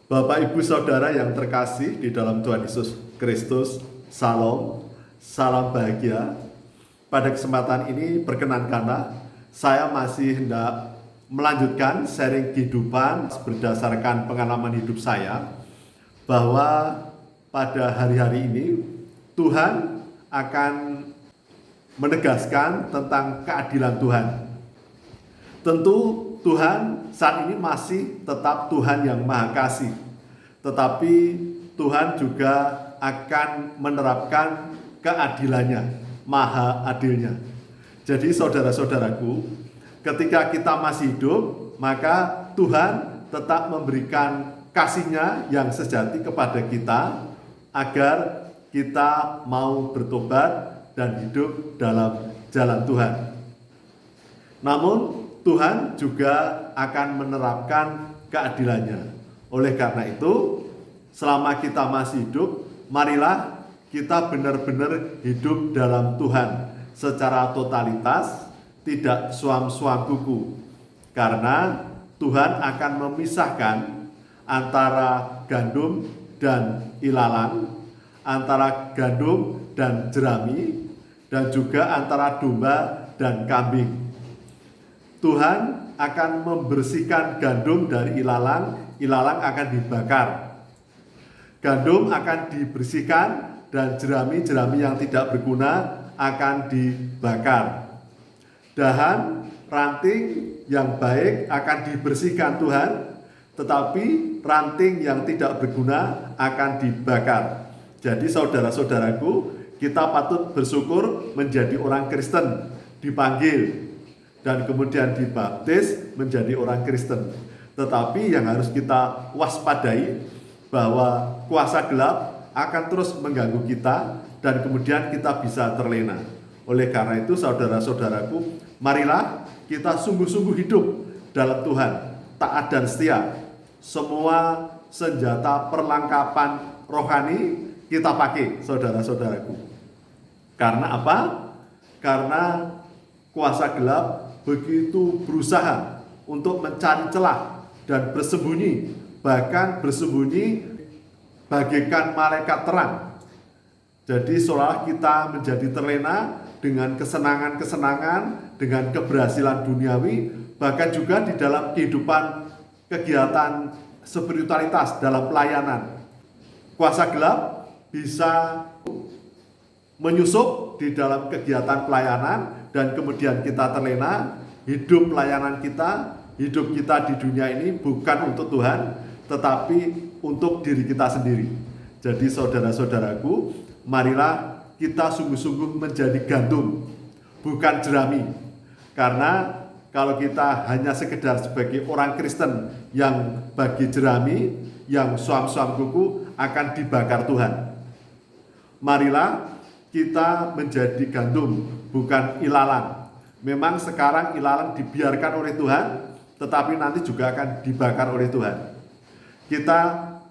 Bapak, Ibu, Saudara yang terkasih di dalam Tuhan Yesus Kristus, Salam, salam bahagia. Pada kesempatan ini perkenankanlah saya masih hendak melanjutkan sharing kehidupan berdasarkan pengalaman hidup saya, bahwa pada hari-hari ini Tuhan akan menegaskan tentang keadilan Tuhan. Tentu Tuhan saat ini masih tetap Tuhan yang Maha Kasih, tetapi Tuhan juga akan menerapkan keadilannya, Maha Adilnya. Jadi saudara-saudaraku, ketika kita masih hidup, maka Tuhan tetap memberikan kasih-Nya yang sejati kepada kita agar kita mau bertobat dan hidup dalam jalan Tuhan. Namun Tuhan juga akan menerapkan keadilannya. Oleh karena itu, selama kita masih hidup, marilah kita benar-benar hidup dalam Tuhan secara totalitas, tidak suam-suam kuku. Karena Tuhan akan memisahkan antara gandum dan ilalang, antara gandum dan jerami, dan juga antara domba dan kambing. Tuhan akan membersihkan gandum dari ilalang, ilalang akan dibakar. Gandum akan dibersihkan dan jerami-jerami yang tidak berguna akan dibakar. Dahan, ranting yang baik akan dibersihkan Tuhan, tetapi ranting yang tidak berguna akan dibakar. Jadi saudara-saudaraku, kita patut bersyukur menjadi orang Kristen, dipanggil dan kemudian dibaptis menjadi orang Kristen. Tetapi yang harus kita waspadai bahwa kuasa gelap akan terus mengganggu kita dan kemudian kita bisa terlena. Oleh karena itu saudara-saudaraku, marilah kita sungguh-sungguh hidup dalam Tuhan, taat dan setia. Semua senjata perlengkapan rohani kita pakai, saudara-saudaraku. Karena apa? Karena kuasa gelap begitu berusaha untuk mencari celah dan bersembunyi, bahkan bersembunyi bagaikan malaikat terang. Jadi seolah kita menjadi terlena dengan kesenangan-kesenangan, dengan keberhasilan duniawi, bahkan juga di dalam kehidupan kegiatan spiritualitas dalam pelayanan. Kuasa gelap bisa menyusup di dalam kegiatan pelayanan dan kemudian kita terlena. Hidup pelayanan kita, hidup kita di dunia ini bukan untuk Tuhan, tetapi untuk diri kita sendiri. Jadi saudara-saudaraku, marilah kita sungguh-sungguh menjadi gandum, bukan jerami. Karena kalau kita hanya sekedar sebagai orang Kristen yang bagi jerami, yang suam-suam kuku, akan dibakar Tuhan. Marilah kita menjadi gandum, bukan ilalang. Memang sekarang ilalang dibiarkan oleh Tuhan, tetapi nanti juga akan dibakar oleh Tuhan. Kita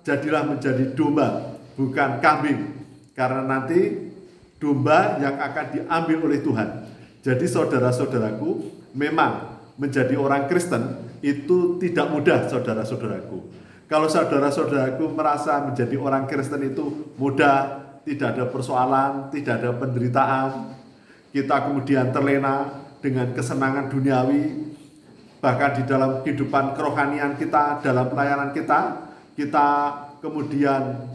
jadilah menjadi domba, bukan kambing, karena nanti domba yang akan diambil oleh Tuhan. Jadi saudara-saudaraku, memang menjadi orang Kristen itu tidak mudah, saudara-saudaraku. Kalau saudara-saudaraku merasa menjadi orang Kristen itu mudah, tidak ada persoalan, tidak ada penderitaan, kita kemudian terlena dengan kesenangan duniawi, bahkan di dalam kehidupan kerohanian kita, dalam pelayanan kita kemudian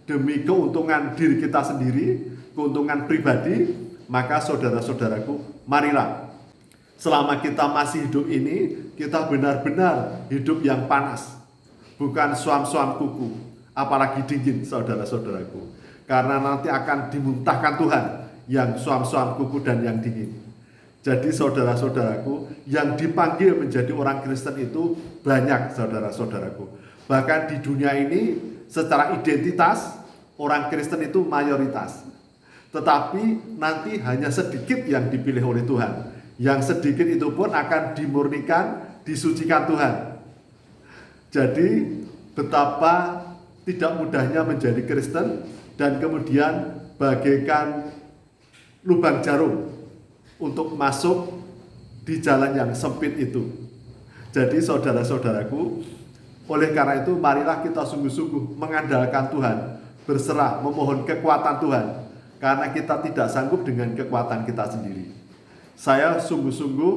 demi keuntungan diri kita sendiri, keuntungan pribadi, maka saudara-saudaraku, marilah selama kita masih hidup ini, kita benar-benar hidup yang panas, bukan suam-suam kuku, apalagi dingin, saudara-saudaraku. Karena nanti akan dimuntahkan Tuhan yang suam-suam kuku dan yang dingin. Jadi saudara-saudaraku, yang dipanggil menjadi orang Kristen itu banyak, saudara-saudaraku. Bahkan di dunia ini secara identitas orang Kristen itu mayoritas. Tetapi nanti hanya sedikit yang dipilih oleh Tuhan. Yang sedikit itu pun akan dimurnikan, disucikan Tuhan. Jadi betapa tidak mudahnya menjadi Kristen dan kemudian bagaikan lubang jarum untuk masuk di jalan yang sempit itu. Jadi saudara-saudaraku, Oleh karena itu, marilah kita sungguh-sungguh mengandalkan Tuhan, berserah, memohon kekuatan Tuhan, karena kita tidak sanggup dengan kekuatan kita sendiri. Saya sungguh-sungguh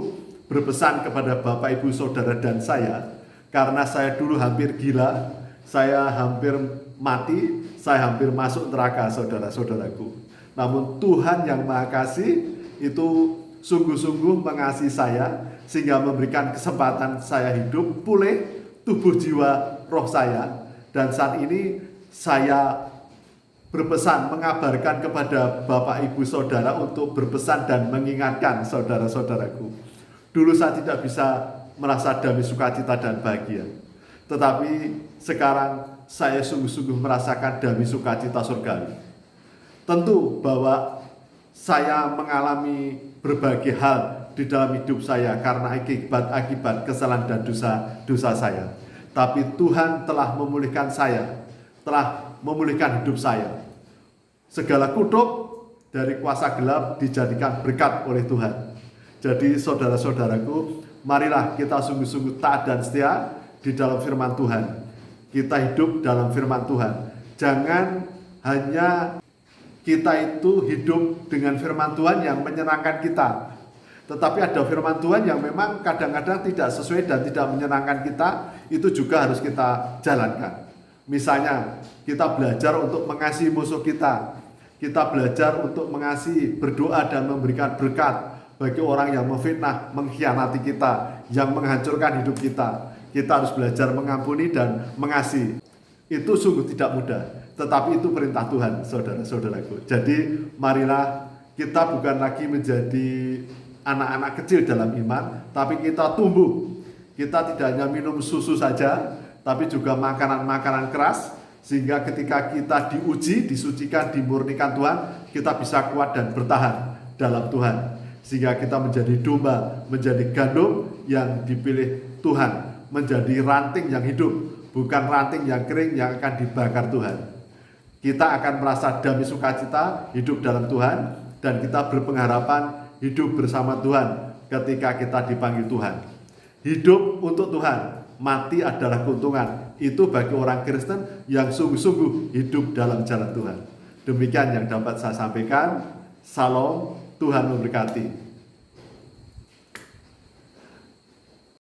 berpesan kepada Bapak, Ibu, Saudara, dan saya, karena saya dulu hampir gila, saya hampir mati, saya hampir masuk neraka, saudara-saudaraku. Namun Tuhan yang Maha Kasih itu sungguh-sungguh mengasihi saya, sehingga memberikan kesempatan saya hidup, pulih tubuh, jiwa, roh saya. Dan saat ini saya berpesan, mengabarkan kepada Bapak, Ibu, Saudara untuk berpesan dan mengingatkan saudara-saudaraku. Dulu saya tidak bisa merasa damai, sukacita, dan bahagia. Tetapi sekarang saya sungguh-sungguh merasakan damai, sukacita surgawi. Tentu bahwa saya mengalami berbagai hal di dalam hidup saya karena akibat kesalahan dan dosa saya. Tapi Tuhan telah memulihkan saya, telah memulihkan hidup saya. Segala kutuk dari kuasa gelap dijadikan berkat oleh Tuhan. Jadi saudara-saudaraku, marilah kita sungguh-sungguh taat dan setia di dalam firman Tuhan. Kita hidup dalam firman Tuhan. Jangan hanya kita itu hidup dengan firman Tuhan yang menyenangkan kita, tetapi ada firman Tuhan yang memang kadang-kadang tidak sesuai dan tidak menyenangkan kita, itu juga harus kita jalankan. Misalnya, kita belajar untuk mengasihi musuh kita belajar untuk mengasihi, berdoa dan memberikan berkat bagi orang yang memfitnah, mengkhianati kita, yang menghancurkan hidup kita. Kita harus belajar mengampuni dan mengasihi. Itu sungguh tidak mudah, tetapi itu perintah Tuhan, saudara-saudaraku. Jadi marilah kita bukan lagi menjadi anak-anak kecil dalam iman, tapi kita tumbuh. Kita tidak hanya minum susu saja, tapi juga makanan-makanan keras, sehingga ketika kita diuji, disucikan, dimurnikan Tuhan, kita bisa kuat dan bertahan dalam Tuhan. Sehingga kita menjadi domba, menjadi gandum yang dipilih Tuhan, menjadi ranting yang hidup, bukan ranting yang kering yang akan dibakar Tuhan. Kita akan merasa damai, sukacita, hidup dalam Tuhan, dan kita berpengharapan hidup bersama Tuhan ketika kita dipanggil Tuhan. Hidup untuk Tuhan, mati adalah keuntungan. Itu bagi orang Kristen yang sungguh-sungguh hidup dalam jalan Tuhan. Demikian yang dapat saya sampaikan. Salam, Tuhan memberkati.